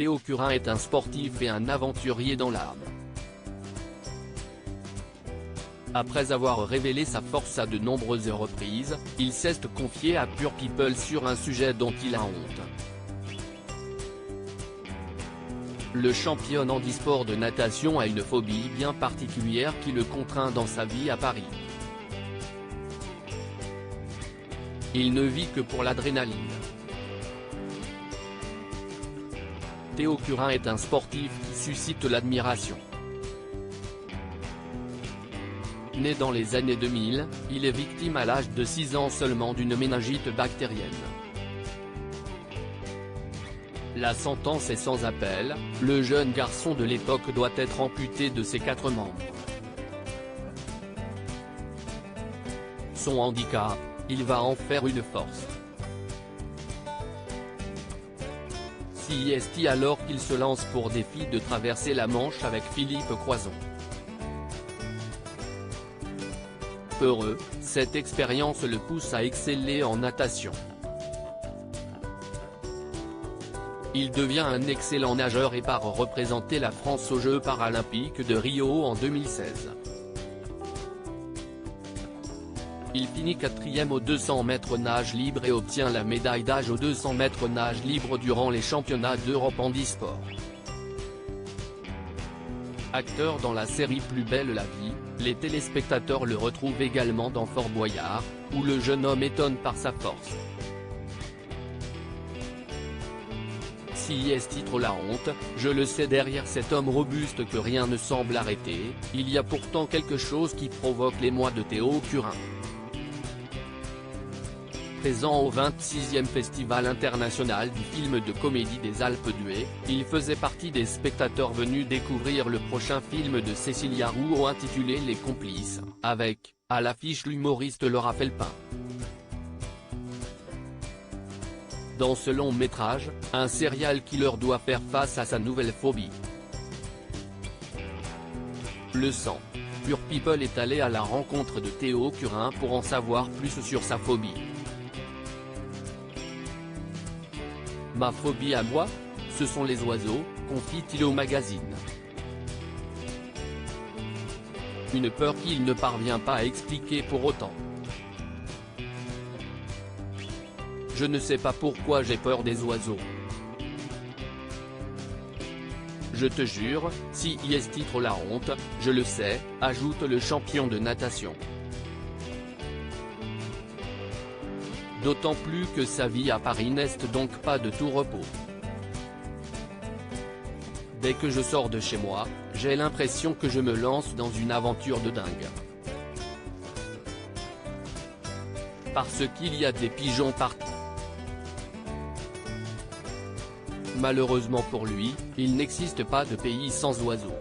Théo Curin est un sportif et un aventurier dans l'âme. Après avoir révélé sa force à de nombreuses reprises, il s'est confié à Pure People sur un sujet dont il a honte. Le champion handisport de natation a une phobie bien particulière qui le contraint dans sa vie à Paris. Il ne vit que pour l'adrénaline. Théo Curin est un sportif qui suscite l'admiration. Né dans les années 2000, il est victime à l'âge de 6 ans seulement d'une méningite bactérienne. La sentence est sans appel, le jeune garçon de l'époque doit être amputé de ses 4 membres. Son handicap, il va en faire une force. Si est alors qu'il se lance pour défi de traverser la Manche avec Philippe Croizon. Heureux, cette expérience le pousse à exceller en natation. Il devient un excellent nageur et part représenter la France aux Jeux paralympiques de Rio en 2016. Il finit 4e aux 200 mètres nage libre et obtient la médaille d'âge aux 200 mètres nage libre durant les championnats d'Europe handisport. Acteur dans la série Plus belle la vie, les téléspectateurs le retrouvent également dans Fort Boyard, où le jeune homme étonne par sa force. Si titre la honte, je le sais, derrière cet homme robuste que rien ne semble arrêter, il y a pourtant quelque chose qui provoque l'émoi de Théo Curin. Présent au 26e Festival international du film de comédie des Alpes d'Huez, il faisait partie des spectateurs venus découvrir le prochain film de Cécilia Roux intitulé Les Complices, avec, à l'affiche, l'humoriste Laura Felpin. Dans ce long métrage, un serial killer doit faire face à sa nouvelle phobie. Le sang. Pure People est allé à la rencontre de Théo Curin pour en savoir plus sur sa phobie. Ma phobie à moi, ce sont les oiseaux, confie-t-il au magazine. Une peur qu'il ne parvient pas à expliquer pour autant. Je ne sais pas pourquoi j'ai peur des oiseaux. Je te jure, si titre la honte, je le sais, ajoute le champion de natation. D'autant plus que sa vie à Paris n'est donc pas de tout repos. Dès que je sors de chez moi, j'ai l'impression que je me lance dans une aventure de dingue. Parce qu'il y a des pigeons partout. Malheureusement pour lui, il n'existe pas de pays sans oiseaux.